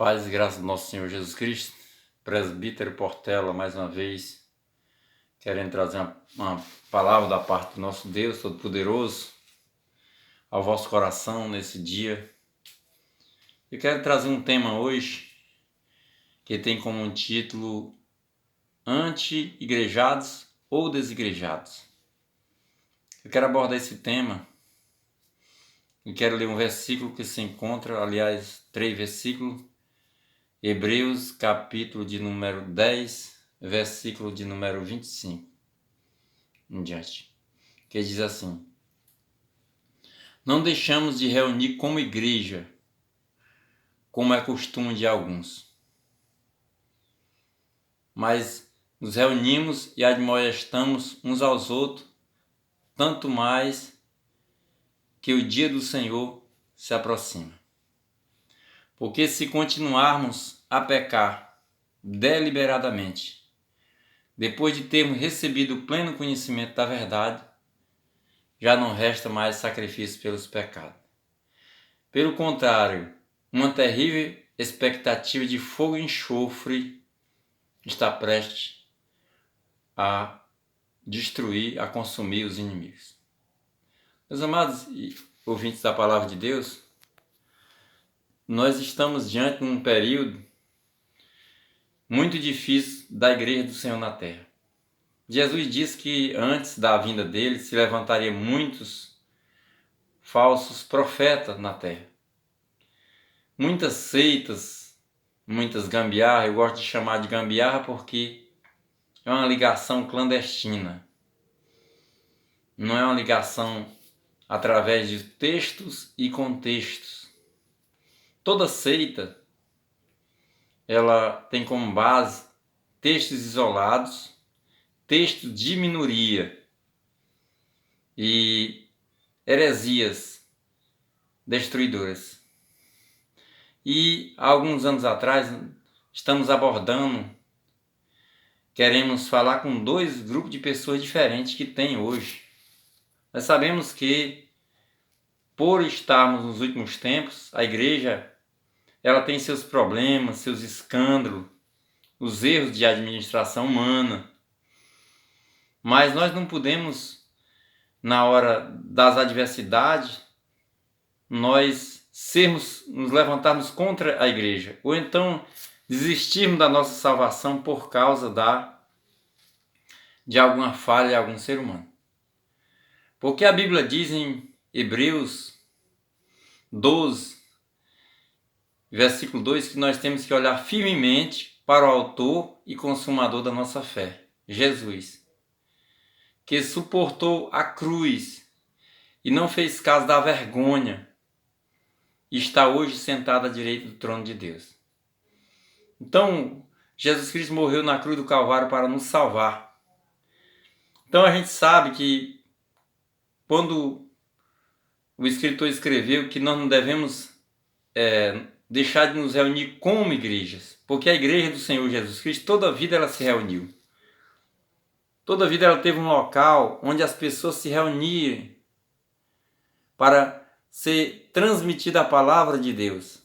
Paz e graça do nosso Senhor Jesus Cristo, presbítero Portela, mais uma vez, querendo trazer uma palavra da parte do nosso Deus Todo-Poderoso ao vosso coração nesse dia. Eu quero trazer um tema hoje que tem como título Anti-igrejados ou desigrejados. Eu quero abordar esse tema e quero ler um versículo que se encontra, aliás, 3 versículos, Hebreus, capítulo de número 10, versículo de número 25, em diante, que diz assim: Não deixamos de reunir como igreja, como é costume de alguns, mas nos reunimos e admoestamos uns aos outros, tanto mais que o dia do Senhor se aproxima. Porque se continuarmos a pecar deliberadamente, depois de termos recebido o pleno conhecimento da verdade, já não resta mais sacrifício pelos pecados. Pelo contrário, uma terrível expectativa de fogo e enxofre está prestes a destruir, a consumir os inimigos. Meus amados ouvintes da Palavra de Deus, nós estamos diante de um período muito difícil da Igreja do Senhor na Terra. Jesus disse que antes da vinda dele se levantaria muitos falsos profetas na Terra. Muitas seitas, muitas gambiarras, eu gosto de chamar de gambiarra porque é uma ligação clandestina. Não é uma ligação através de textos e contextos. Toda seita, ela tem como base textos isolados, textos de minoria e heresias destruidoras. E há alguns anos atrás estamos abordando, queremos falar com 2 grupos de pessoas diferentes que tem hoje. Nós sabemos que, por estarmos nos últimos tempos, a igreja ela tem seus problemas, seus escândalos, os erros de administração humana. Mas nós não podemos, na hora das adversidades, nos levantarmos contra a igreja, ou então desistirmos da nossa salvação por causa de alguma falha de algum ser humano. Porque a Bíblia diz em Hebreus 12, versículo 2, que nós temos que olhar firmemente para o autor e consumador da nossa fé, Jesus, que suportou a cruz e não fez caso da vergonha, e está hoje sentado à direita do trono de Deus. Então, Jesus Cristo morreu na cruz do Calvário para nos salvar. Então a gente sabe que quando o escritor escreveu que nós não devemos deixar de nos reunir como igrejas, porque a igreja do Senhor Jesus Cristo, toda a vida ela se reuniu. Toda a vida ela teve um local onde as pessoas se reuniam para ser transmitida a palavra de Deus.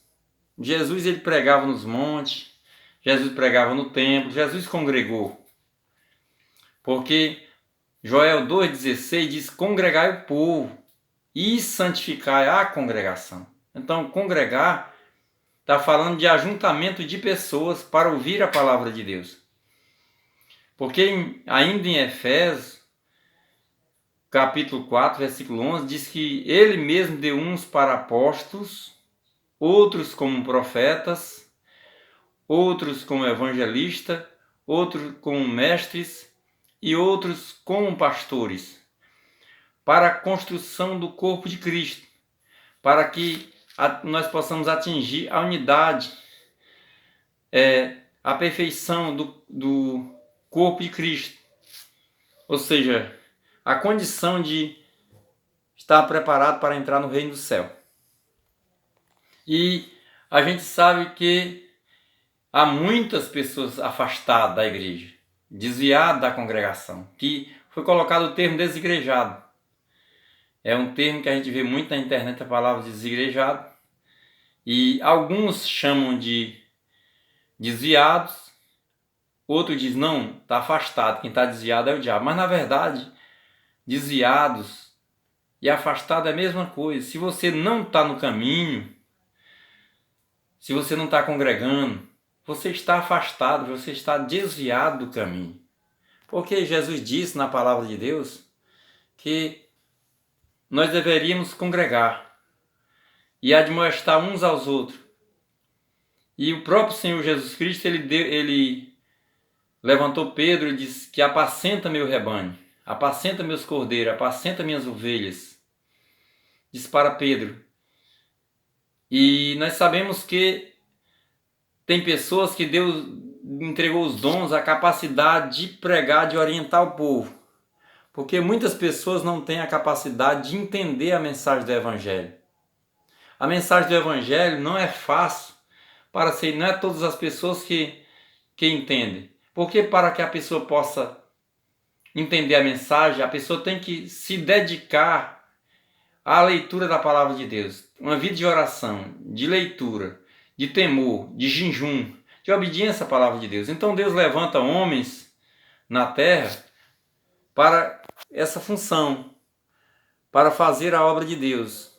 Jesus ele pregava nos montes, Jesus pregava no templo, Jesus congregou. Porque Joel 2,16 diz: congregai o povo e santificai a congregação. Então, congregar está falando de ajuntamento de pessoas para ouvir a palavra de Deus. Porque ainda em Efésios, capítulo 4, versículo 11, diz que ele mesmo deu uns para apóstolos, outros como profetas, outros como evangelistas, outros como mestres e outros como pastores, para a construção do corpo de Cristo, para que nós possamos atingir a unidade, a perfeição do corpo de Cristo. Ou seja, a condição de estar preparado para entrar no reino do céu. E a gente sabe que há muitas pessoas afastadas da igreja, desviadas da congregação, que foi colocado o termo desigrejado. É um termo que a gente vê muito na internet, a palavra desigrejado. E alguns chamam de desviados. Outro diz, não, está afastado, quem está desviado é o diabo. Mas na verdade, desviados e afastado é a mesma coisa. Se você não está no caminho, se você não está congregando, você está afastado, você está desviado do caminho. Porque Jesus disse na palavra de Deus que nós deveríamos congregar e admoestar uns aos outros. E o próprio Senhor Jesus Cristo, ele levantou Pedro e disse que apacenta meu rebanho, apacenta meus cordeiros, apacenta minhas ovelhas. Disse para Pedro. E nós sabemos que tem pessoas que Deus entregou os dons, a capacidade de pregar, de orientar o povo. Porque muitas pessoas não têm a capacidade de entender a mensagem do Evangelho. A mensagem do Evangelho não é fácil para ser, não é todas as pessoas que entendem. Porque para que a pessoa possa entender a mensagem, a pessoa tem que se dedicar à leitura da palavra de Deus. Uma vida de oração, de leitura, de temor, de jejum, de obediência à palavra de Deus. Então Deus levanta homens na terra para essa função, para fazer a obra de Deus.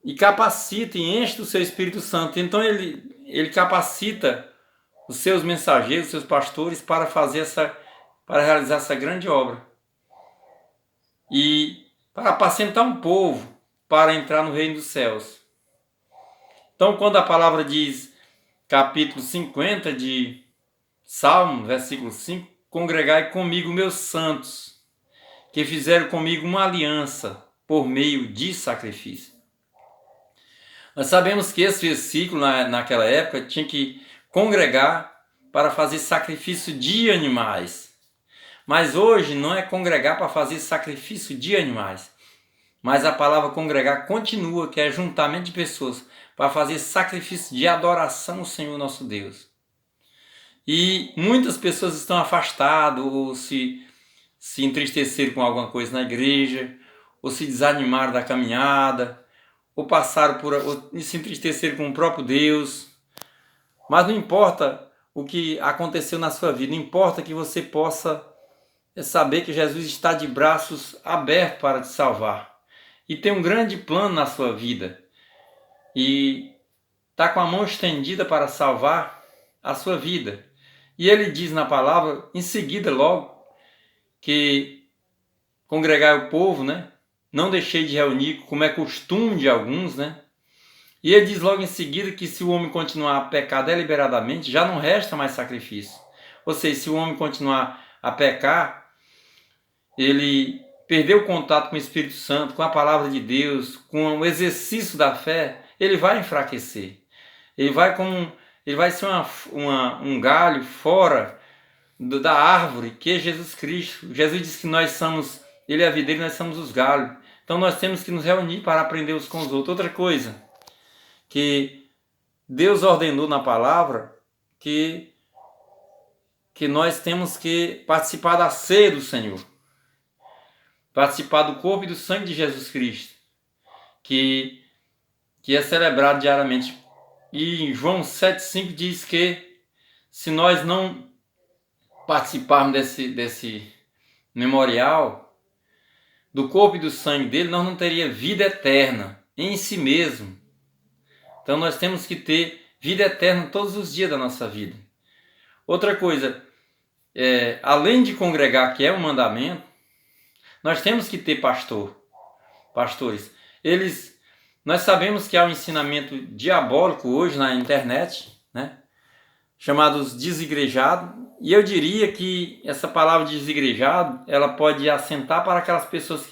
E capacita e enche do seu Espírito Santo. Então ele capacita os seus mensageiros, os seus pastores para realizar essa grande obra. E para apacentar um povo para entrar no reino dos céus. Então, quando a palavra diz, capítulo 50 de Salmo, versículo 5, congregai comigo meus santos, que fizeram comigo uma aliança por meio de sacrifício. Nós sabemos que esse versículo, naquela época, tinha que congregar para fazer sacrifício de animais. Mas hoje não é congregar para fazer sacrifício de animais. Mas a palavra congregar continua, que é juntamento de pessoas para fazer sacrifício de adoração ao Senhor nosso Deus. E muitas pessoas estão afastadas, ou se entristeceram com alguma coisa na igreja, ou se desanimaram da caminhada, ou se entristeceram com o próprio Deus. Mas não importa o que aconteceu na sua vida, não importa que você possa saber que Jesus está de braços abertos para te salvar. E tem um grande plano na sua vida. E está com a mão estendida para salvar a sua vida. E ele diz na palavra, em seguida logo, que congregai o povo, né? Não deixei de reunir, como é costume de alguns, né? E ele diz logo em seguida que se o homem continuar a pecar deliberadamente, já não resta mais sacrifício. Ou seja, se o homem continuar a pecar, ele perdeu o contato com o Espírito Santo, com a palavra de Deus, com o exercício da fé, ele vai enfraquecer. Ele vai ser um galho fora da árvore, que é Jesus Cristo. Jesus disse que nós somos, ele é a videira e nós somos os galhos. Então nós temos que nos reunir para aprender uns com os outros. Outra coisa, que Deus ordenou na palavra, que nós temos que participar da ceia do Senhor. Participar do corpo e do sangue de Jesus Cristo, que é celebrado diariamente. E em João 7,5 diz que se nós não participarmos desse memorial, do corpo e do sangue dele, nós não teríamos vida eterna em si mesmo. Então nós temos que ter vida eterna todos os dias da nossa vida. Outra coisa, além de congregar, que é um mandamento, nós temos que ter pastores. Nós sabemos que há um ensinamento diabólico hoje na internet, né? Chamados desigrejados. E eu diria que essa palavra desigrejado, ela pode assentar para aquelas pessoas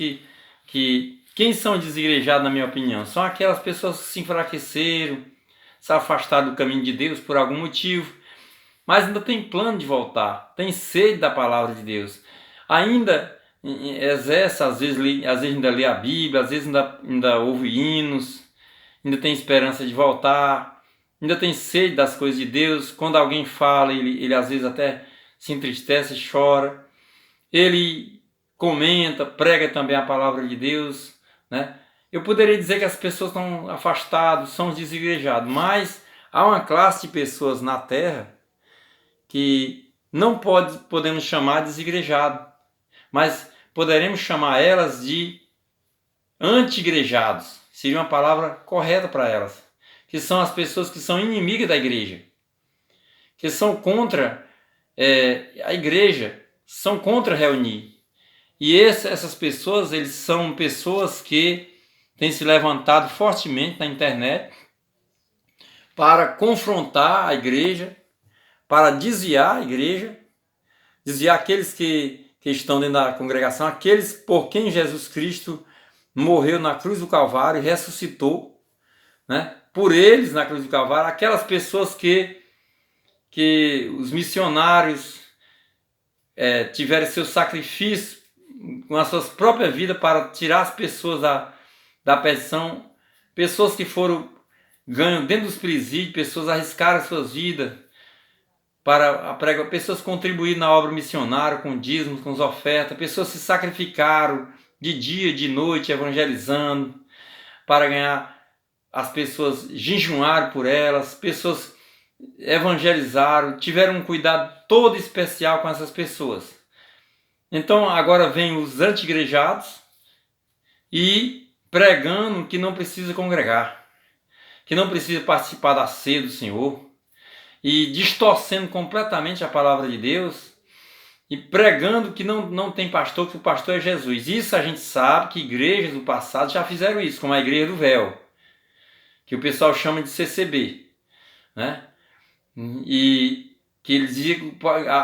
quem são desigrejados, na minha opinião? São aquelas pessoas que se enfraqueceram, se afastaram do caminho de Deus por algum motivo, mas ainda tem plano de voltar, tem sede da palavra de Deus. Ainda exerce, às vezes ainda lê a Bíblia, às vezes ainda ouve hinos, ainda tem esperança de voltar, ainda tem sede das coisas de Deus. Quando alguém fala, ele às vezes até se entristece, chora. Ele comenta, prega também a palavra de Deus, né? Eu poderia dizer que as pessoas estão afastadas, são desigrejados, mas Há uma classe de pessoas na Terra que não podemos chamar de desigrejados, mas poderemos chamar elas de anti-igrejados. Seria uma palavra correta para elas. Que são as pessoas que são inimigas da igreja, que são contra a igreja, são contra reunir. E essas pessoas, eles são pessoas que têm se levantado fortemente na internet para confrontar a igreja, para desviar a igreja, desviar aqueles que estão dentro da congregação, aqueles por quem Jesus Cristo morreu na cruz do Calvário e ressuscitou, né? Por eles na cruz do Calvário, aquelas pessoas que os missionários tiveram seu sacrifício com as suas próprias vidas para tirar as pessoas da perdição, pessoas que foram ganhos dentro dos presídios, pessoas arriscaram suas vidas para pregar, pessoas contribuíram na obra missionária com dízimos, com as ofertas, pessoas se sacrificaram de dia, de noite, evangelizando, para ganhar as pessoas, jejuaram por elas, pessoas evangelizaram, tiveram um cuidado todo especial com essas pessoas. Então agora vem os anti-igrejados e pregando que não precisa congregar, que não precisa participar da ceia do Senhor, e distorcendo completamente a palavra de Deus, e pregando que não tem pastor, que o pastor é Jesus. Isso a gente sabe que igrejas do passado já fizeram isso, como a Igreja do Véu, que o pessoal chama de CCB, né? E que eles dizem,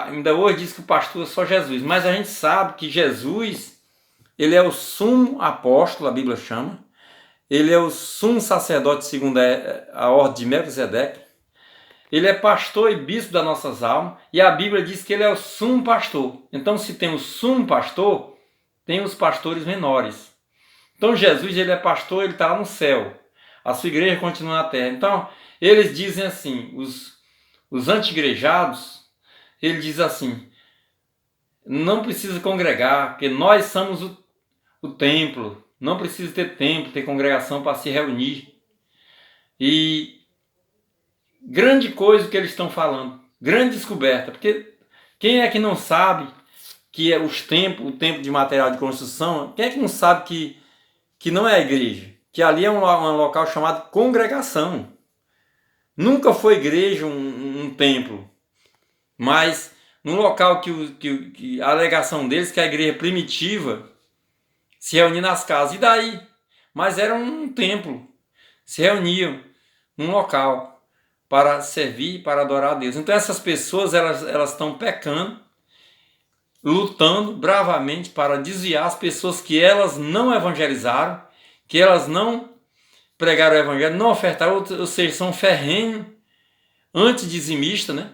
ainda hoje diz que o pastor é só Jesus, mas a gente sabe que Jesus, ele é o sumo apóstolo, a Bíblia chama, ele é o sumo sacerdote segundo a ordem de Melquisedeque, ele é pastor e bispo das nossas almas, e a Bíblia diz que ele é o sumo pastor. Então, se tem o sumo pastor, tem os pastores menores. Então, Jesus, ele é pastor, ele está lá no céu. A sua igreja continua na terra. Então, eles dizem assim, os anti-igrejados, ele diz assim, não precisa congregar, porque nós somos o templo, não precisa ter templo, ter congregação para se reunir. E grande coisa que eles estão falando, grande descoberta, porque quem é que não sabe que é o templo de material de construção, quem é que não sabe que não é a igreja, que ali é um local chamado congregação. Nunca foi igreja um templo, mas num local que a alegação deles que a igreja primitiva se reunia nas casas, e daí? Mas era um templo, se reuniam num local para servir, para adorar a Deus. Então essas pessoas, elas estão pecando, lutando bravamente para desviar as pessoas que elas não evangelizaram, que elas não pregaram o evangelho, não ofertaram, ou seja, são ferrenhos, antidizimistas, né?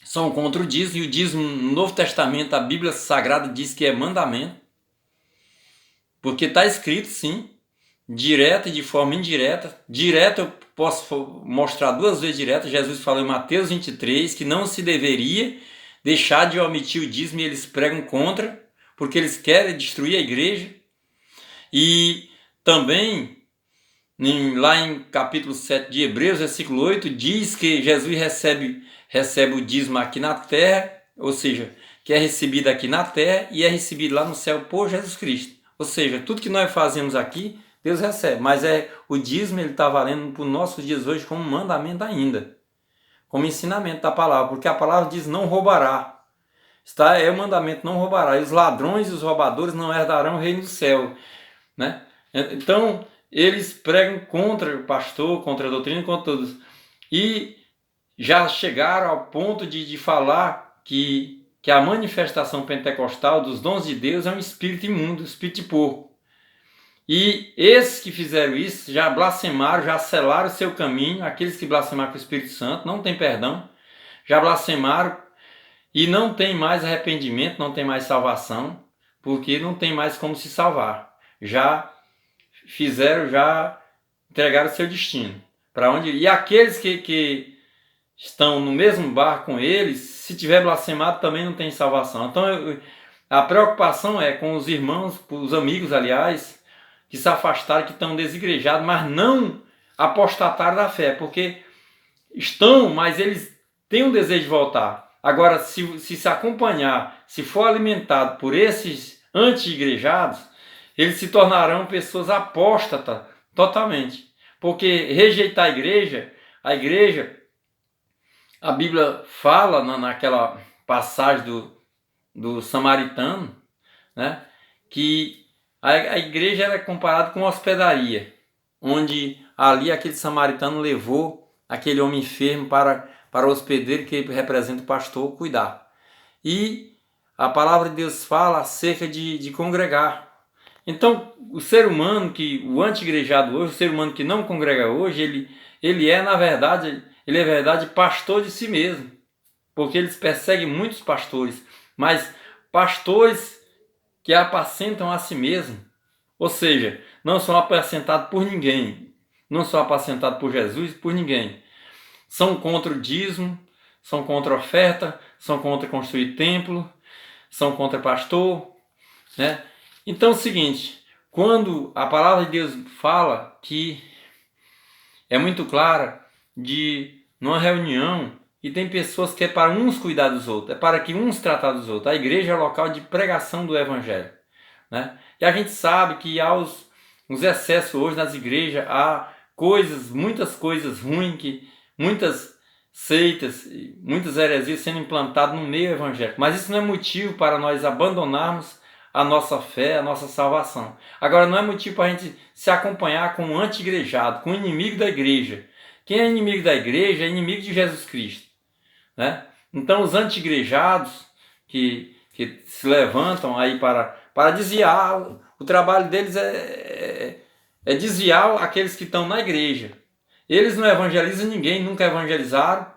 São contra o dízimo, e o dízimo no Novo Testamento, a Bíblia Sagrada diz que é mandamento, porque está escrito sim, direta e de forma indireta. Direta eu posso mostrar duas vezes direta. Jesus falou em Mateus 23 que não se deveria deixar de omitir o dízimo, e eles pregam contra, porque eles querem destruir a igreja. E também, lá em capítulo 7 de Hebreus, versículo 8, diz que Jesus recebe o dízimo aqui na terra, ou seja, que é recebido aqui na terra e é recebido lá no céu por Jesus Cristo. Ou seja, tudo que nós fazemos aqui, Deus recebe, mas o dízimo ele está valendo para os nossos dias hoje como mandamento ainda, como ensinamento da palavra, porque a palavra diz não roubará, é o mandamento não roubará, e os ladrões e os roubadores não herdarão o reino do céu, né? Então eles pregam contra o pastor, contra a doutrina, contra todos, e já chegaram ao ponto de falar que a manifestação pentecostal dos dons de Deus é um espírito imundo, um espírito de porco. E esses que fizeram isso já blasfemaram, já selaram o seu caminho. Aqueles que blasfemaram com o Espírito Santo não tem perdão, já blasfemaram e não tem mais arrependimento, não tem mais salvação, porque não tem mais como se salvar. Já entregaram o seu destino. Para onde? E aqueles que estão no mesmo barco com eles, se tiver blasfemado também não tem salvação. Então a preocupação é com os irmãos, os amigos, aliás, que se afastaram, que estão desigrejados, mas não apostataram da fé, porque estão, mas eles têm um desejo de voltar. Agora, se acompanhar, se for alimentado por esses anti-igrejados, eles se tornarão pessoas apóstatas totalmente. Porque rejeitar a igreja, a Bíblia fala naquela passagem do samaritano, né, que a igreja era comparada com uma hospedaria, onde ali aquele samaritano levou aquele homem enfermo para o hospedeiro, que representa o pastor, cuidar. E a palavra de Deus fala acerca de congregar. Então, o ser humano, o anti-igrejado hoje, o ser humano que não congrega hoje, ele é, na verdade, pastor de si mesmo. Porque eles perseguem muitos pastores, mas pastores que apacentam a si mesmo. Ou seja, não são apacentados por ninguém. Não são apacentados por Jesus, por ninguém. São contra o dízimo, são contra a oferta, são contra construir templo, são contra pastor, né? Então é o seguinte, quando a palavra de Deus fala que é muito clara de numa reunião e tem pessoas que é para uns cuidar dos outros, é para que uns tratar dos outros. A igreja é o local de pregação do evangelho, né? E a gente sabe que há os excessos hoje nas igrejas, há muitas coisas ruins, muitas seitas, muitas heresias sendo implantadas no meio evangélico. Mas isso não é motivo para nós abandonarmos a nossa fé, a nossa salvação. Agora, não é motivo para a gente se acompanhar com um anti-igrejado, com um inimigo da igreja. Quem é inimigo da igreja é inimigo de Jesus Cristo, né? Então, os anti-igrejados que se levantam aí para desviar, o trabalho deles é desviar aqueles que estão na igreja. Eles não evangelizam ninguém, nunca evangelizaram,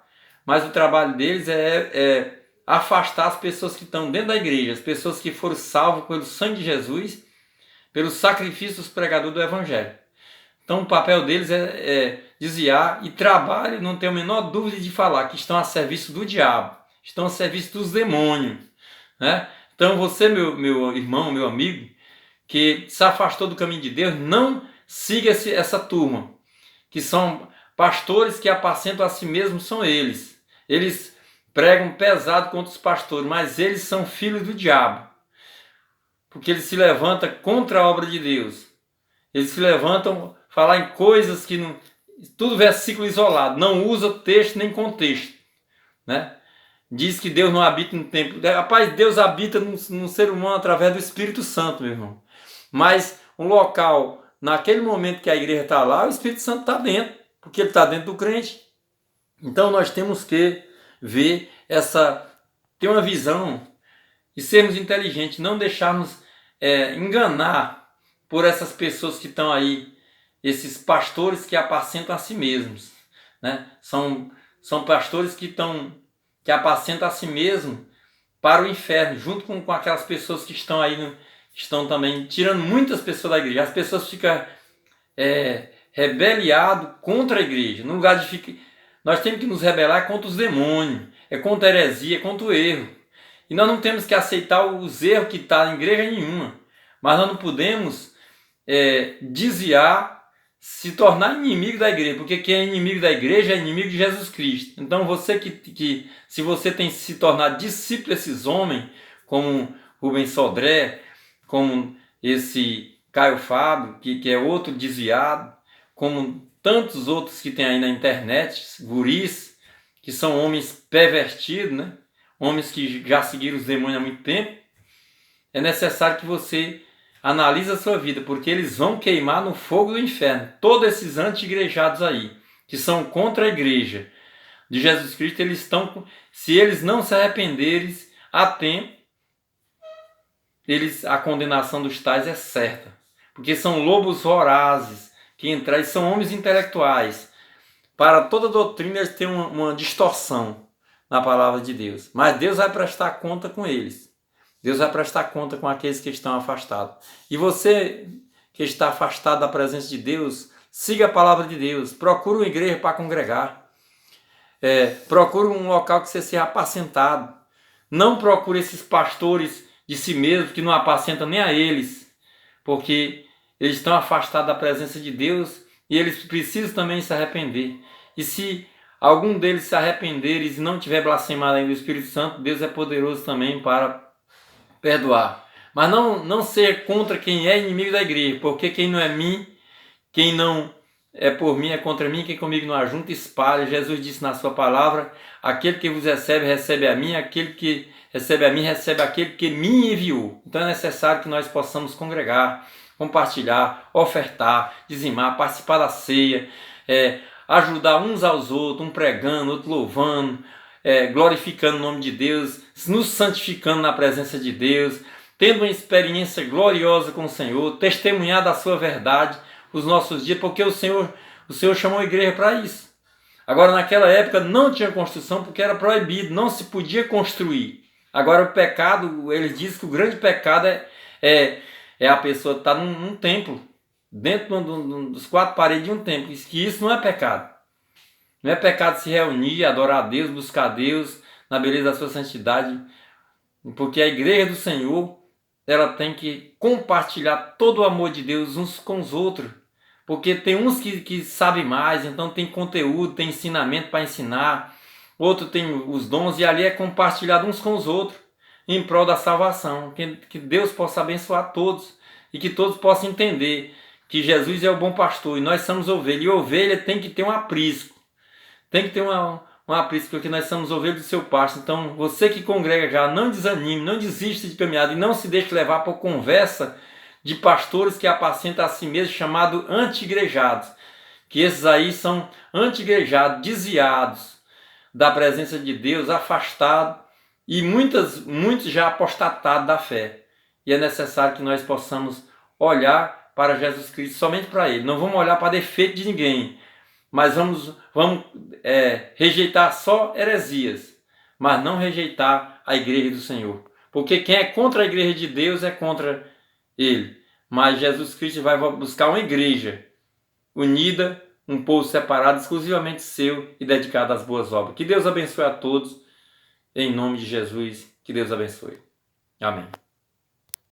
mas o trabalho deles é afastar as pessoas que estão dentro da igreja, as pessoas que foram salvas pelo sangue de Jesus, pelo sacrifício dos pregadores do evangelho. Então o papel deles é desviar, e trabalho, não tenho a menor dúvida de falar, que estão a serviço do diabo, estão a serviço dos demônios, né? Então você, meu irmão, meu amigo, que se afastou do caminho de Deus, não siga essa turma, que são pastores que apacentam a si mesmos, são eles. Eles pregam pesado contra os pastores, mas eles são filhos do diabo, porque eles se levantam contra a obra de Deus. Eles se levantam falar em coisas que não... Tudo versículo isolado, não usa texto nem contexto, né? Diz que Deus não habita no templo. Rapaz, Deus habita no ser humano através do Espírito Santo, meu irmão. Mas um local, naquele momento que a igreja está lá, o Espírito Santo está dentro, porque ele está dentro do crente. Então nós temos que ver ter uma visão e sermos inteligentes, não deixarmos enganar por essas pessoas que estão aí, esses pastores que apacentam a si mesmos, né? São pastores que apacentam a si mesmos para o inferno, junto com aquelas pessoas que estão aí, estão também tirando muitas pessoas da igreja. As pessoas ficam rebeliadas contra a igreja. No lugar de nós temos que nos rebelar contra os demônios, contra a heresia, contra o erro. E nós não temos que aceitar os erros que estão em igreja nenhuma. Mas nós não podemos desviar, se tornar inimigo da igreja, porque quem é inimigo da igreja é inimigo de Jesus Cristo. Então você se você tem se tornado discípulo desses homens, como Rubens Sodré, como esse Caio Fábio, que é outro desviado, como tantos outros que tem aí na internet, guris, que são homens pervertidos, né? Homens que já seguiram os demônios há muito tempo, é necessário que você analise a sua vida, porque eles vão queimar no fogo do inferno. Todos esses anti-igrejados aí, que são contra a igreja de Jesus Cristo, se eles não se arrependerem a tempo, a condenação dos tais é certa. Porque são lobos vorazes que entram, e são homens intelectuais. Para toda doutrina eles têm uma distorção na palavra de Deus. Mas Deus vai prestar conta com eles. Deus vai prestar conta com aqueles que estão afastados. E você que está afastado da presença de Deus, siga a palavra de Deus. Procure uma igreja para congregar. Procure um local que você seja apacentado. Não procure esses pastores de si mesmos que não apacentam nem a eles, porque eles estão afastados da presença de Deus e eles precisam também se arrepender. E se algum deles se arrependeres e não tiver blasfemado ainda o Espírito Santo, Deus é poderoso também para perdoar. Mas não ser contra quem é inimigo da igreja, porque quem não é mim, quem não é por mim é contra mim, quem comigo não ajunta, espalha. Jesus disse na sua palavra, aquele que vos recebe, recebe a mim, aquele que recebe a mim, recebe aquele que me enviou. Então é necessário que nós possamos congregar, compartilhar, ofertar, dizimar, participar da ceia, ajudar uns aos outros, um pregando, outro louvando, glorificando o nome de Deus, nos santificando na presença de Deus, tendo uma experiência gloriosa com o Senhor, testemunhar da sua verdade os nossos dias, porque o Senhor chamou a igreja para isso. Agora, naquela época não tinha construção porque era proibido, não se podia construir. Agora o pecado, ele diz que o grande pecado é a pessoa estar num templo, dentro dos quatro paredes de um templo, que isso não é pecado. Não é pecado se reunir, adorar a Deus, buscar a Deus na beleza da sua santidade, porque a igreja do Senhor, ela tem que compartilhar todo o amor de Deus uns com os outros, porque tem uns que sabem mais, então tem conteúdo, tem ensinamento para ensinar, outro tem os dons e ali é compartilhado uns com os outros em prol da salvação, que Deus possa abençoar todos e que todos possam entender que Jesus é o bom pastor e nós somos ovelha, e ovelha tem que ter um aprisco, tem que ter um aprisco, porque nós somos ovelhas do seu pasto. Então você que congrega já, não desanime, não desista de caminhada e não se deixe levar por conversa de pastores que apacentam a si mesmos, chamados anti-igrejados, que esses aí são anti-igrejados, desviados da presença de Deus, afastados e muitos já apostatados da fé. E é necessário que nós possamos olhar para Jesus Cristo, somente para Ele. Não vamos olhar para defeito de ninguém, mas vamos rejeitar só heresias, mas não rejeitar a igreja do Senhor. Porque quem é contra a igreja de Deus é contra Ele. Mas Jesus Cristo vai buscar uma igreja unida, um povo separado, exclusivamente seu e dedicado às boas obras. Que Deus abençoe a todos, em nome de Jesus. Que Deus abençoe. Amém.